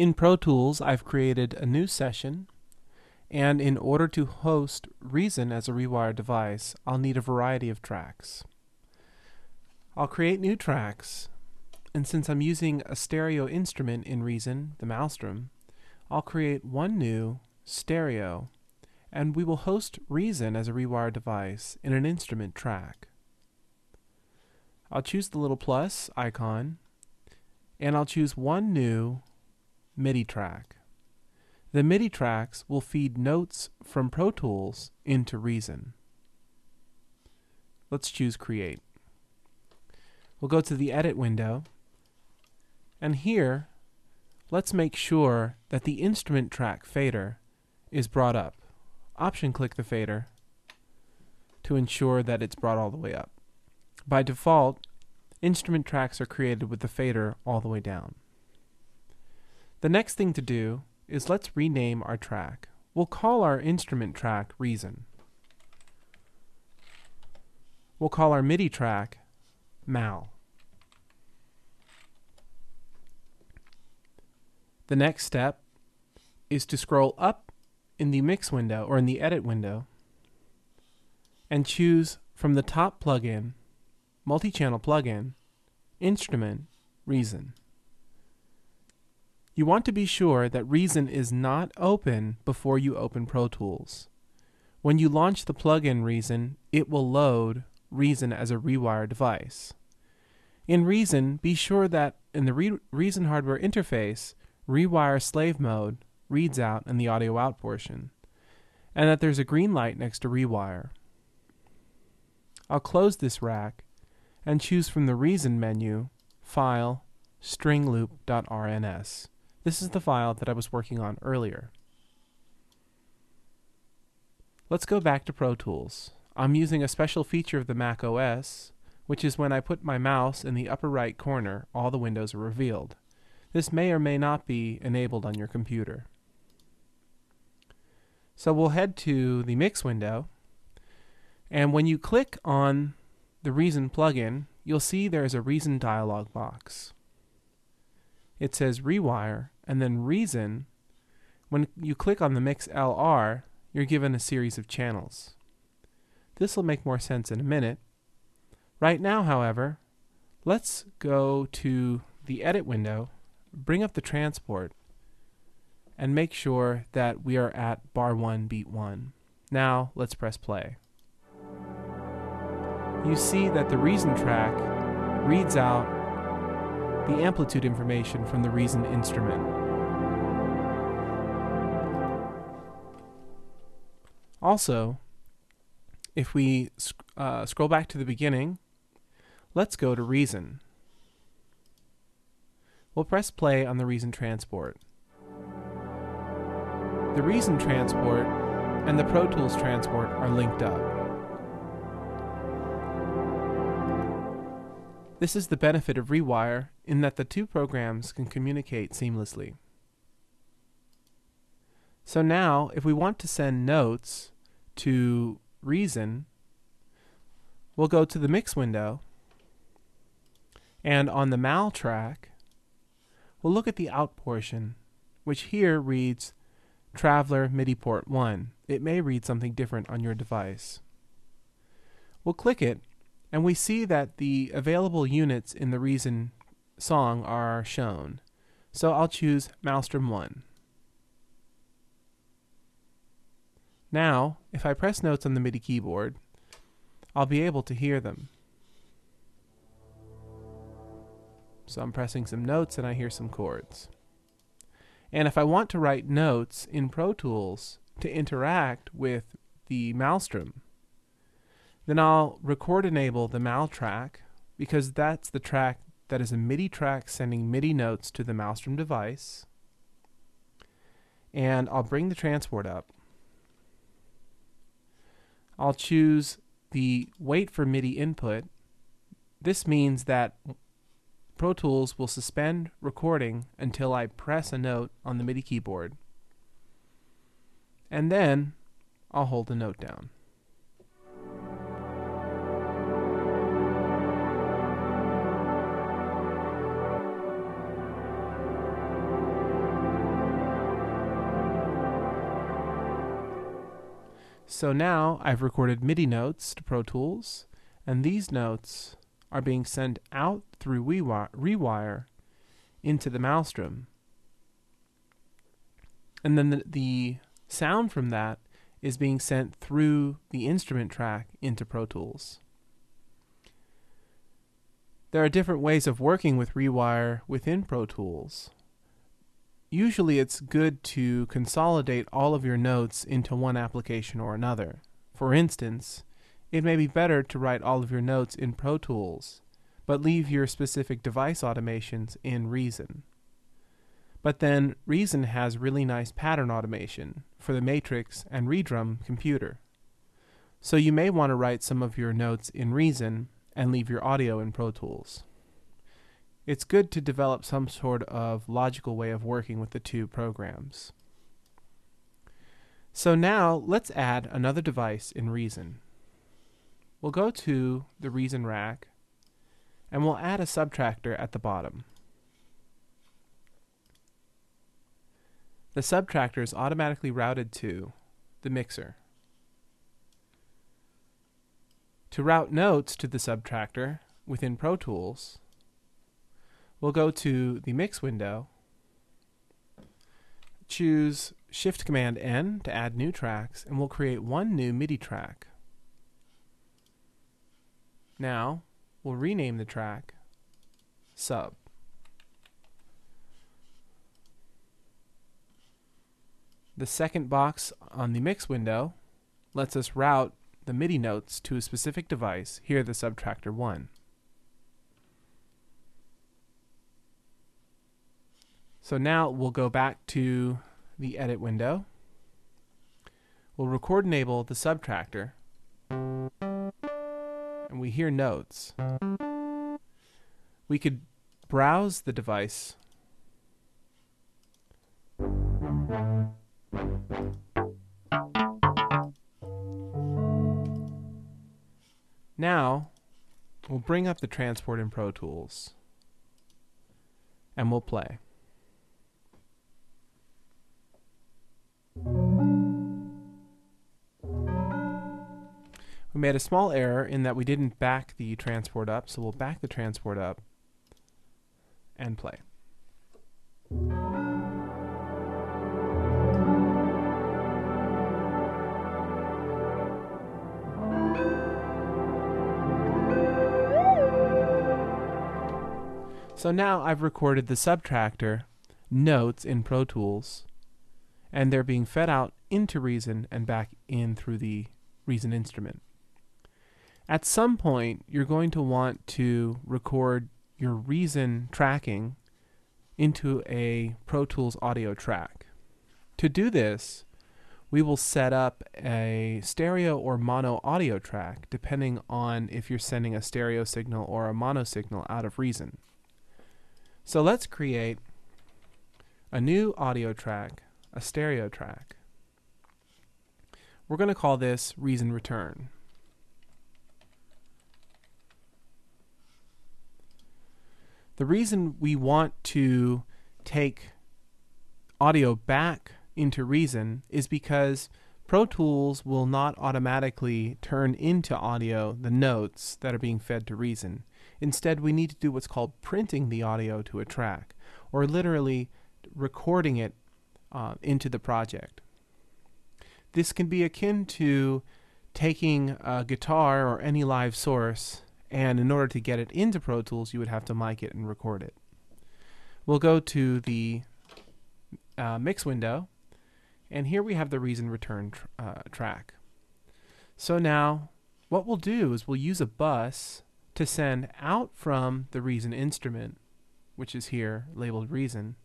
In ProTools, I've created a new session, and in order to host Reason as a Rewire device, I'll need a variety of tracks. I'll create new tracks, and since I'm using a stereo instrument in Reason, the Maelstrom, I'll create one new stereo, and we will host Reason as a Rewire device in an instrument track. I'll choose the little plus icon, and I'll choose one new MIDI track. The MIDI tracks will feed notes from ProTools into Reason. Let's choose Create. We'll go to the Edit window, and here, let's make sure that the instrument track fader is brought up. Option-click the fader to ensure that it's brought all the way up. By default, instrument tracks are created with the fader all the way down. The next thing to do is let's rename our track. We'll call our instrument track Reason. We'll call our MIDI track Mal. The next step is to scroll up in the Mix window or in the Edit window and choose from the top plugin, multi-channel plugin, Instrument, Reason. You want to be sure that Reason is not open before you open ProTools. When you launch the plugin Reason, it will load Reason as a Rewire device. In Reason, be sure that in the Reason hardware interface, Rewire slave mode reads out in the audio out portion, and that there's a green light next to Rewire. I'll close this rack and choose from the Reason menu, File, stringloop.rns. This is the file that I was working on earlier. Let's go back to ProTools. I'm using a special feature of the Mac OS, which is when I put my mouse in the upper right corner, all the windows are revealed. This may or may not be enabled on your computer. So we'll head to the Mix window, and when you click on the Reason plugin, you'll see there's a Reason dialog box. It says Rewire, and then Reason. When you click on the Mix LR, you're given a series of channels. This will make more sense in a minute. Right now, however, let's go to the Edit window, bring up the transport, and make sure that we are at bar 1, beat 1. Now, let's press play. You see that the Reason track reads out the amplitude information from the Reason instrument. Also, if we scroll back to the beginning, let's go to Reason. We'll press play on the Reason transport. The Reason transport and the ProTools transport are linked up. This is the benefit of Rewire in that the two programs can communicate seamlessly. So now, if we want to send notes to Reason, we'll go to the Mix window, and on the Mal track, we'll look at the out portion, which here reads Traveler MIDI port 1. It may read something different on your device. We'll click it, and we see that the available units in the Reason song are shown. So I'll choose Maelstrom 1. Now, if I press notes on the MIDI keyboard, I'll be able to hear them. So I'm pressing some notes and I hear some chords. And if I want to write notes in ProTools to interact with the Maelstrom, then I'll record enable the Mal track, because that's the track that is a MIDI track sending MIDI notes to the Maelstrom device. And I'll bring the transport up. I'll choose the wait for MIDI input. This means that ProTools will suspend recording until I press a note on the MIDI keyboard. And then I'll hold the note down. So now I've recorded MIDI notes to ProTools, and these notes are being sent out through Rewire into the Maelstrom. And then the sound from that is being sent through the instrument track into ProTools. There are different ways of working with Rewire within ProTools. Usually it's good to consolidate all of your notes into one application or another. For instance, it may be better to write all of your notes in ProTools, but leave your specific device automations in Reason. But then Reason has really nice pattern automation for the Matrix and ReDrum computer. So you may want to write some of your notes in Reason and leave your audio in ProTools. It's good to develop some sort of logical way of working with the two programs. So now let's add another device in Reason. We'll go to the Reason rack and we'll add a subtractor at the bottom. The subtractor is automatically routed to the mixer. To route notes to the subtractor within ProTools, we'll go to the Mix window, choose Shift-Command-N to add new tracks, and we'll create one new MIDI track. Now, we'll rename the track Sub. The second box on the Mix window lets us route the MIDI notes to a specific device, here the Subtractor 1. So now we'll go back to the Edit window. We'll record enable the Subtractor, and we hear notes. We could browse the device Now, we'll bring up the transport in ProTools, and we'll play. We made a small error in that we didn't back the transport up, so we'll back the transport up and play. So now I've recorded the subtractor notes in ProTools, and they're being fed out into Reason and back in through the Reason instrument. At some point, you're going to want to record your Reason tracking into a ProTools audio track. To do this, we will set up a stereo or mono audio track, depending on if you're sending a stereo signal or a mono signal out of Reason. So let's create a new audio track, a stereo track. We're going to call this Reason Return. The reason we want to take audio back into Reason is because ProTools will not automatically turn into audio the notes that are being fed to Reason. Instead, we need to do what's called printing the audio to a track, or literally recording it into the project. This can be akin to taking a guitar or any live source, and in order to get it into Pro Tools, you would have to mic it and record it. We'll go to the Mix window, and here we have the Reason Return track. So now, what we'll do is we'll use a bus to send out from the Reason instrument, which is here labeled Reason,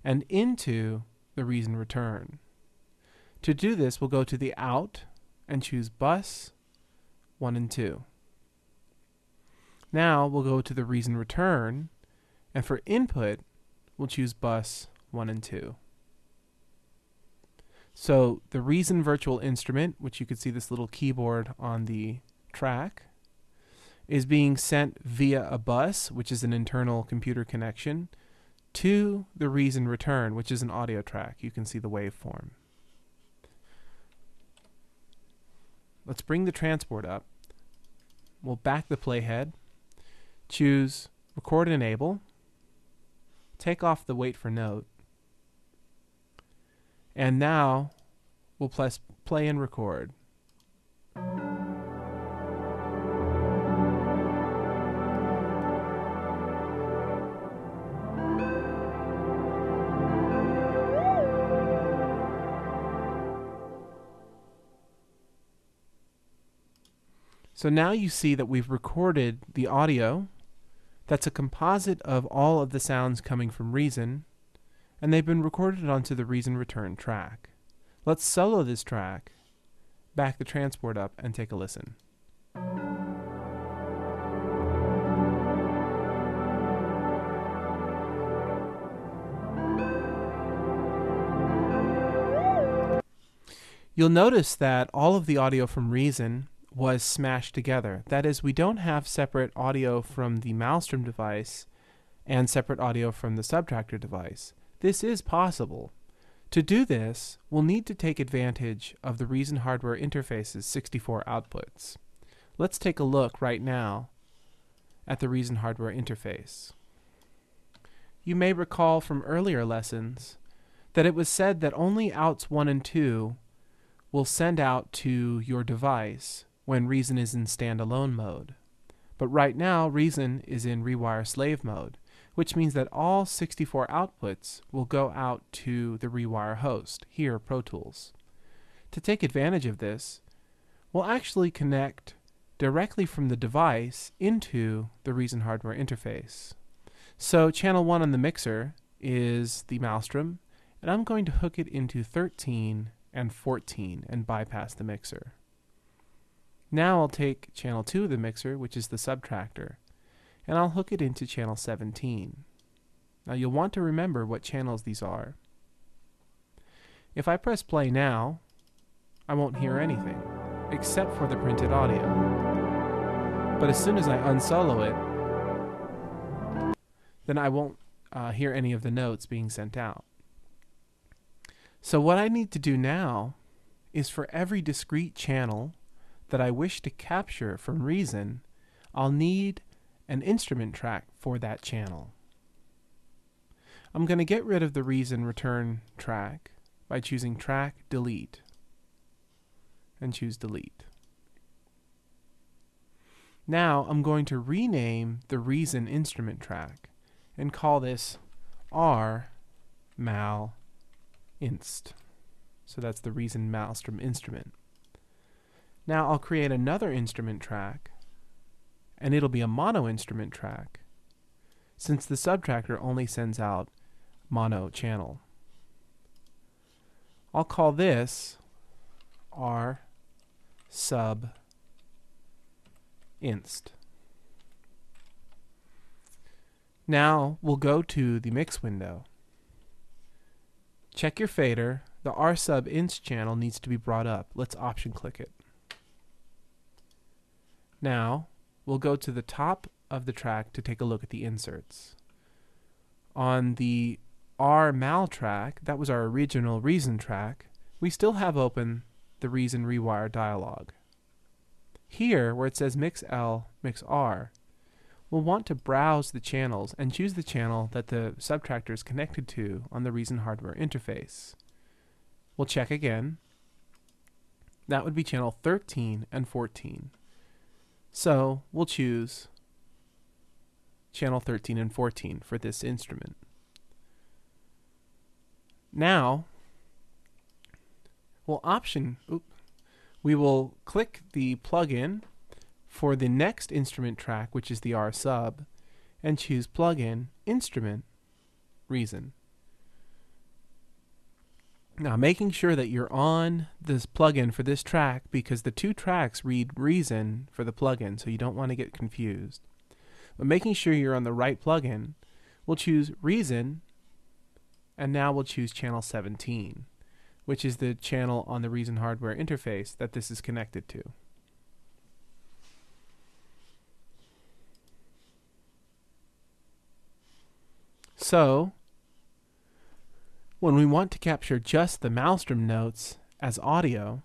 and into the Reason Return. To do this, we'll go to the Out and choose Bus 1 and 2. Now we'll go to the Reason Return, and for input, we'll choose Bus 1 and 2. So the Reason virtual instrument, which you can see this little keyboard on the track, is being sent via a bus, which is an internal computer connection, to the Reason Return, which is an audio track. You can see the waveform. let's bring the transport up. We'll back the playhead, choose Record Enable, take off the Wait for Note, and now we'll press play and record. So now you see that we've recorded the audio. That's a composite of all of the sounds coming from Reason, and they've been recorded onto the Reason return track. Let's solo this track, back the transport up, and take a listen. You'll notice that all of the audio from Reason was smashed together. That is, we don't have separate audio from the Maelstrom device and separate audio from the Subtractor device. This is possible. To do this, we'll need to take advantage of the Reason hardware interface's 64 outputs. Let's take a look right now at the Reason hardware interface. You may recall from earlier lessons that it was said that only outs 1 and 2 will send out to your device when Reason is in standalone mode. But right now, Reason is in Rewire slave mode, which means that all 64 outputs will go out to the Rewire host, here ProTools. To take advantage of this, we'll actually connect directly from the device into the Reason hardware interface. So channel 1 on the mixer is the Maelstrom, and I'm going to hook it into 13 and 14 and bypass the mixer. Now I'll take channel 2 of the mixer, which is the Subtractor, and I'll hook it into channel 17. Now you'll want to remember what channels these are. If I press play now, I won't hear anything, except for the printed audio. But as soon as I unsolo it, then I won't hear any of the notes being sent out. So what I need to do now is for every discrete channel that I wish to capture from Reason, I'll need an instrument track for that channel. I'm going to get rid of the Reason return track by choosing Track, Delete, and choose Delete. Now I'm going to rename the Reason instrument track and call this R Mal Inst. So that's the Reason Maelstrom instrument. Now I'll create another instrument track, and it'll be a mono instrument track, since the Subtractor only sends out mono channel. I'll call this R Sub Inst. Now we'll go to the mix window. Check your fader. The R Sub Inst channel needs to be brought up. Let's option click it. Now, we'll go to the top of the track to take a look at the inserts. On the R Mal track, that was our original Reason track, we still have open the Reason Rewire dialog. Here, where it says Mix L, Mix R, we'll want to browse the channels and choose the channel that the Subtractor is connected to on the Reason hardware interface. We'll check again. That would be channel 13 and 14. So we'll choose channel 13 and 14 for this instrument. Now we will click the plugin for the next instrument track, which is the R Sub, and choose Plugin, Instrument, Reason. Now, making sure that you're on this plugin for this track, because the two tracks read Reason for the plugin, so you don't want to get confused. But making sure you're on the right plugin, we'll choose Reason, and now we'll choose channel 17, which is the channel on the Reason hardware interface that this is connected to. So, when we want to capture just the Maelstrom notes as audio,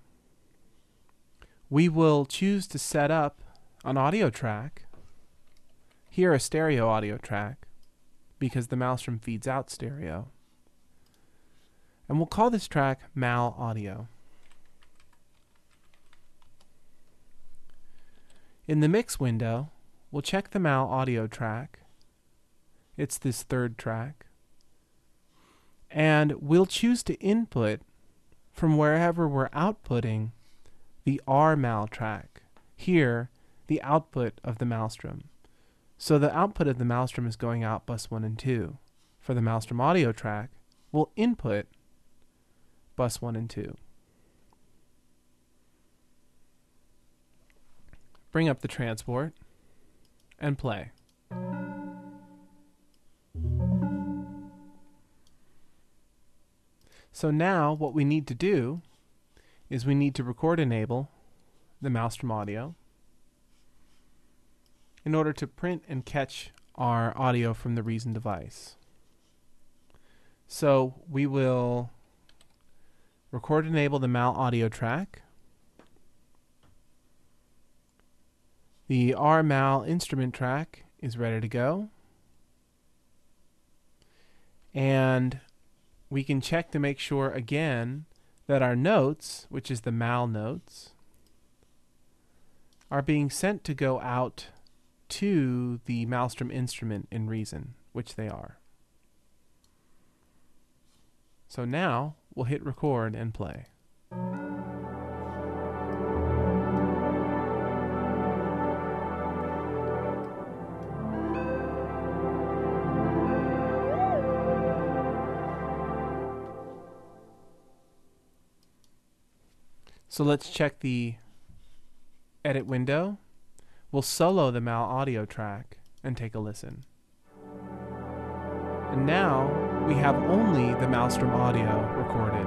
we will choose to set up an audio track, here a stereo audio track, because the Maelstrom feeds out stereo. And we'll call this track Mal Audio. In the mix window, we'll check the Mal Audio track. It's this third track. And we'll choose to input from wherever we're outputting the R Mal track. Here, the output of the Maelstrom. So the output of the Maelstrom is going out bus 1 and 2. For the Maelstrom audio track, we'll input bus 1 and 2. Bring up the transport and play. So now what we need to do is we need to record enable the Maelstrom audio in order to print and catch our audio from the Reason device. So we will record enable the Mal audio track. The R Mal instrument track is ready to go. And we can check to make sure again that our notes, which is the Mal notes, are being sent to go out to the Maelstrom instrument in Reason, which they are. So now we'll hit record and play. So let's check the edit window. We'll solo the Mal audio track and take a listen. And now we have only the Maelstrom audio recorded.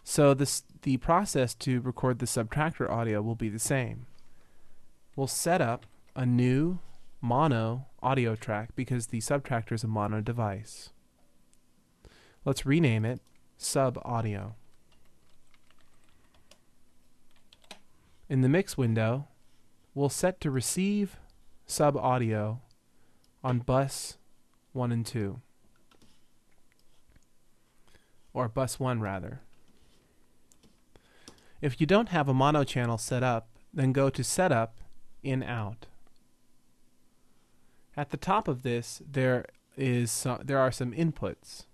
So the process to record the subtractor audio will be the same. We'll set up a new mono audio track because the subtractor is a mono device. Let's rename it Sub Audio. In the mix window, we'll set to receive sub audio on bus 1 and 2. Or bus 1 rather. If you don't have a mono channel set up, then go to Setup, In Out. At the top of this, there are some inputs.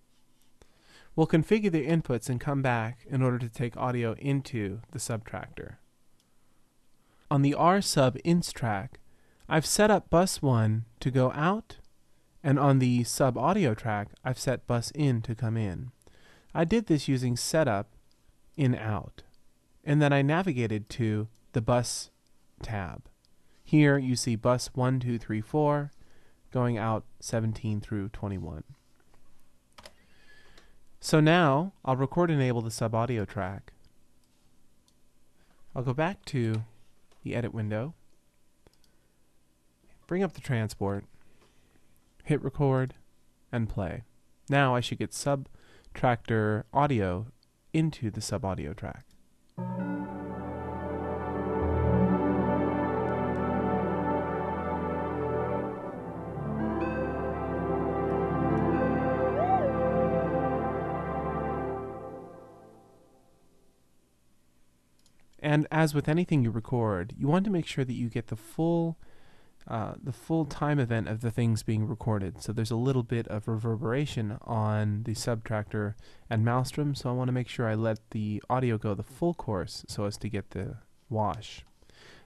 We'll configure the inputs and come back in order to take audio into the subtractor. On the R sub ins track, I've set up bus 1 to go out, and on the sub audio track, I've set bus in to come in. I did this using setup in out, and then I navigated to the bus tab. Here you see bus 1, 2, 3, 4 going out 17 through 21. So now I'll record enable the sub audio track. I'll go back to the edit window, bring up the transport, hit record, and play. Now I should get subtractor audio into the sub audio track. And as with anything you record, you want to make sure that you get the full time event of the things being recorded. So there's a little bit of reverberation on the subtractor and Maelstrom, so I want to make sure I let the audio go the full course so as to get the wash.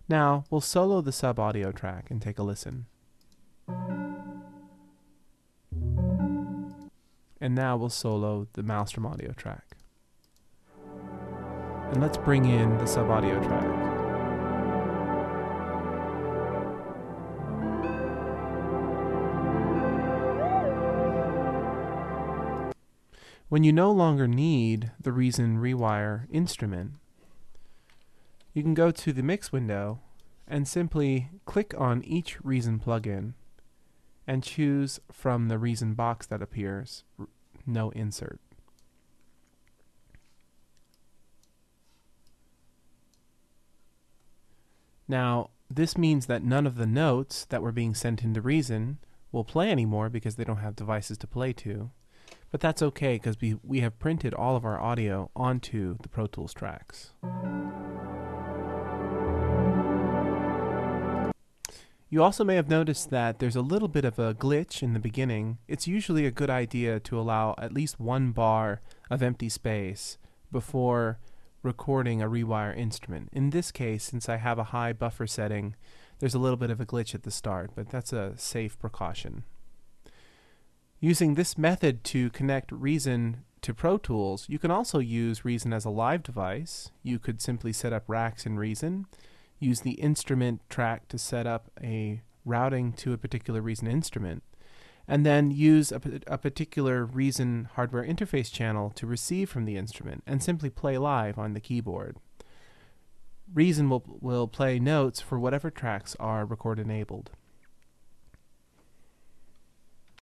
Now we'll solo the sub audio track and take a listen. And now we'll solo the Maelstrom audio track. And let's bring in the sub audio track. When you no longer need the Reason Rewire instrument, you can go to the mix window and simply click on each Reason plugin and choose from the Reason box that appears, no insert. Now, this means that none of the notes that were being sent into Reason will play anymore because they don't have devices to play to. But that's okay because we have printed all of our audio onto the Pro Tools tracks. You also may have noticed that there's a little bit of a glitch in the beginning. It's usually a good idea to allow at least one bar of empty space before recording a Rewire instrument. In this case, since I have a high buffer setting, there's a little bit of a glitch at the start, but that's a safe precaution. Using this method to connect Reason to Pro Tools, you can also use Reason as a live device. You could simply set up racks in Reason, use the instrument track to set up a routing to a particular Reason instrument, and then use a particular Reason hardware interface channel to receive from the instrument and simply play live on the keyboard. Reason will play notes for whatever tracks are record enabled.